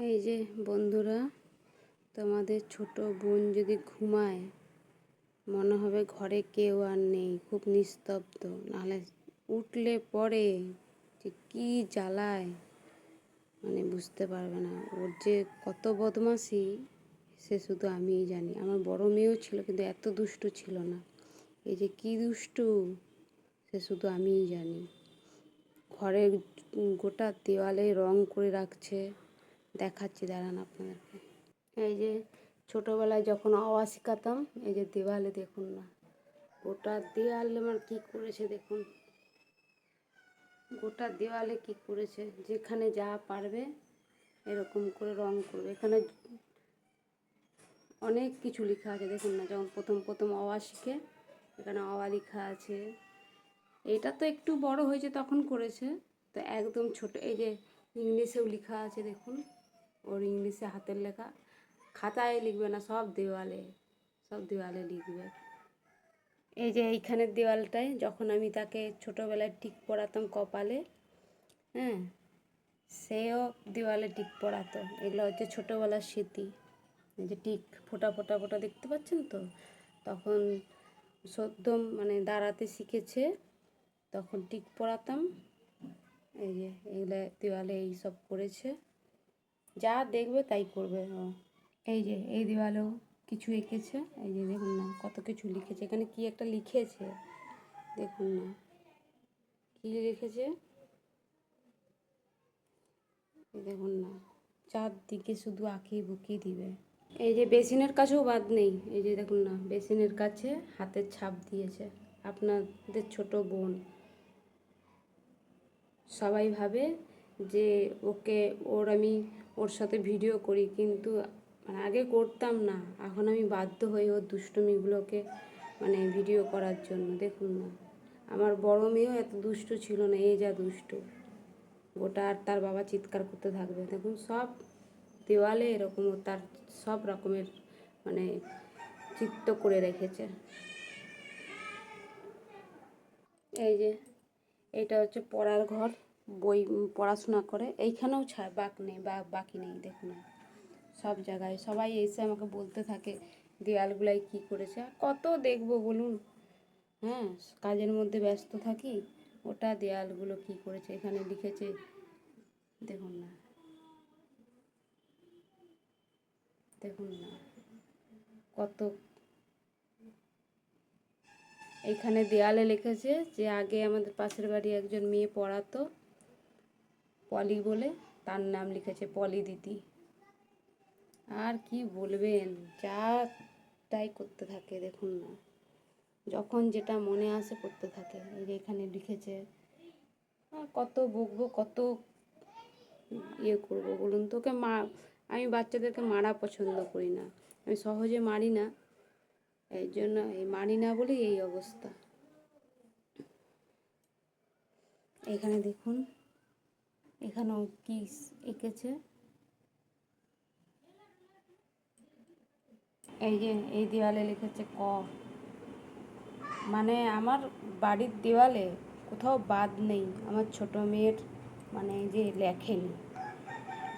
এই যে বন্ধুরা, তোমাদের ছোট বোন যদি ঘুমায় মনে হবে ঘরে কেউ আর নেই, খুব নিস্তব্ধ। নাহলে উঠলে পরে যে কী জ্বালায় মানে বুঝতে পারবে না। ওর যে কত বদমাশি সে শুধু আমিই জানি। আমার বড় মেয়েও ছিল, কিন্তু এত দুষ্টু ছিল না। এই যে কী দুষ্টু সে শুধু আমিই জানি। ঘরের গোটা দেওয়ালে রং করে রাখছে, দেখাচ্ছি দাঁড়ান আপনাদেরকে। এই যে ছোটোবেলায় যখন আওয়াজ শিখাতাম, এই যে দেওয়ালে দেখুন না, গোটা দেওয়ালে আমার কী করেছে দেখুন, গোটা দেওয়ালে কী করেছে। যেখানে যা পারবে এরকম করে রং করবে। এখানে অনেক কিছু লেখা আছে দেখুন না, যখন প্রথম আওয়াজ শিখে এখানে অওয়া লেখা আছে। এটা তো একটু বড় হয়েছে তখন করেছে, তো একদম ছোট। এই যে ইংলিশেও লেখা আছে দেখুন, ওর ইংলিশে হাতের লেখা। খাতায় লিখবে না, সব দেওয়ালে লিখবে। এই যে এইখানের দেওয়ালটায় যখন আমি তাকে ছোটোবেলায় টিক পড়াতাম কপালে, হ্যাঁ, সেও দেওয়ালে টিক পড়াতো। এগুলো হচ্ছে ছোটোবেলার স্মৃতি। এই যে টিক ফোটা ফোটা ফোটা দেখতে পাচ্ছেন তো, তখন সদ্যম মানে দাঁড়াতে শিখেছে, তখন টিক পড়াতাম। এই যে এগুলো দেওয়ালে এইসব করেছে, যা দেখবে তাই করবে ও। এই যে এই দেওয়ালেও কিছু এঁকেছে, এই যে দেখুন না কত কিছু লিখেছে। এখানে কি একটা লিখেছে দেখুন না, কি লিখেছে দেখুন না, চারদিকে শুধু আঁকিয়ে বুকিয়ে দিবে। এই যে বেসিনের কাছেও বাদ নেই, এই যে দেখুন না, বেসিনের কাছে হাতের ছাপ দিয়েছে। আপনাদের ছোট বোন। সবাই ভাবে যে আমি ওর সাথে ভিডিও করি, কিন্তু মানে আগে করতাম না, এখন আমি বাধ্য হই ওর দুষ্টুমিগুলোকে মানে ভিডিও করার জন্য। দেখুন না, আমার বড় মেয়েও এত দুষ্টু ছিল না, এই যা দুষ্টু গোটা। আর তার বাবা চিৎকার করতে থাকবে। দেখুন সব দেওয়ালে এরকম তার সব রকমের মানে চিত্র করে রেখেছে। এই যে এটা হচ্ছে পড়ার ঘর, বই পড়াশোনা করে। এইখানেও বাকি নেই দেখুন, সব জায়গায় সবাই এসে আমাকে বলতে থাকে দেওয়ালগুলাই কী করেছে। কত দেখবো বলুন, হ্যাঁ, কাজের মধ্যে ব্যস্ত থাকি। ওটা দেওয়ালগুলো কী করেছে, এখানে লিখেছে দেখুন না, দেখুন না কত। এইখানে দেওয়ালে লিখেছে যে আগে আমাদের পাশের বাড়ি একজন মেয়ে পড়াতো, পলি বলে, তার নাম লিখেছে পলি দিদি। আর কি বলবেন, যা তাই করতে থাকে দেখুন না, যখন যেটা মনে আসে করতে থাকে। এই যে এখানে লিখেছে, কত বকবো, কত ইয়ে করবো বলুন তোকে। আমি বাচ্চাদেরকে মারা পছন্দ করি না, আমি সহজে মারি না, এই জন্য মারি না বলেই এই অবস্থা। এখানে দেখুন, এখানেও কি এঁকেছে। এই যে এই দেওয়ালে লিখেছে ক, মানে আমার বাড়ির দেওয়ালে কোথাও বাদ নেই আমার ছোট মেয়ের মানে যে লেখেনি,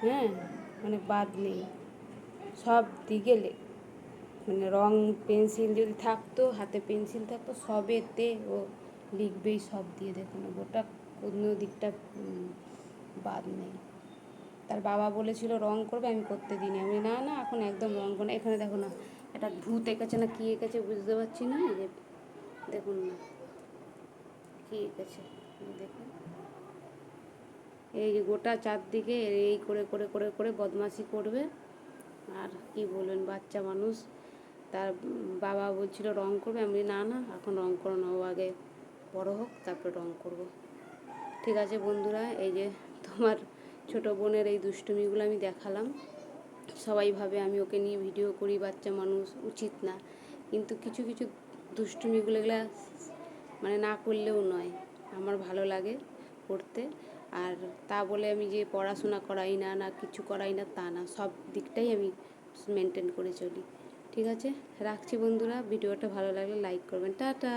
হ্যাঁ, মানে বাদ নেই, সব দিকে মানে রং পেন্সিল যদি থাকতো, হাতে পেন্সিল থাকতো, সবেতে ও লিখবেই সব দিয়ে। দেখুন গোটা কোনো দিকটা বাদ নেই। তার বাবা বলেছিল রং করবে, আমি করতে দিইনি। আমি না না এখন একদম রং করো না। এখানে দেখো না, একটা ভূত এঁকেছে না কি এঁকেছে বুঝতে পারছি না। এই যে দেখুন না কি এঁকেছে, দেখুন এই যে গোটা চারদিকে এই করে করে করে করে বদমাশি করবে। আর কি বলবেন, বাচ্চা মানুষ। তার বাবা বলছিল রং করবে, আমি না না এখন রং করো না, ও আগে বড়ো হোক তারপরে রং করব। ঠিক আছে বন্ধুরা, এই যে তোমার ছোটো বোনের এই দুষ্টুমিগুলো আমি দেখালাম। সবাই ভাবে আমি ওকে নিয়ে ভিডিও করি, বাচ্চা মানুষ, উচিত না। কিন্তু কিছু কিছু দুষ্টুমিগুলো এগুলো মানে না করলেও নয়, আমার ভালো লাগে করতে। আর তা বলে আমি যে পড়াশোনা করাই না, না কিছু করাই না তা না, সব দিকটাই আমি মেনটেন করে চলি। ঠিক আছে, রাখছি বন্ধুরা। ভিডিওটা ভালো লাগলে লাইক করবেন। টাটা।